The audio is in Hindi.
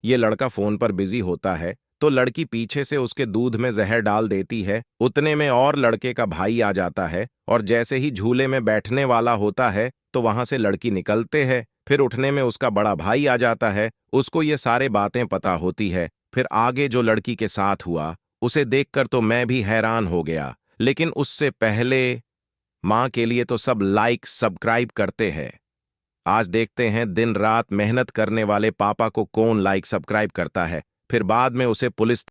ये लड़का फोन पर बिजी होता है तो लड़की पीछे से उसके दूध में जहर डाल देती है। उतने में और लड़के का भाई आ जाता है और जैसे ही झूले में बैठने वाला होता है तो वहां से लड़की निकलते है। फिर उठने में उसका बड़ा भाई आ जाता है, उसको ये सारे बातें पता होती है। फिर आगे जो लड़की के साथ हुआ उसे देखकर तो मैं भी हैरान हो गया। लेकिन उससे पहले माँ के लिए तो सब लाइक सब्सक्राइब करते हैं। आज देखते हैं दिन रात मेहनत करने वाले पापा को कौन लाइक सब्सक्राइब करता है। फिर बाद में उसे पुलिस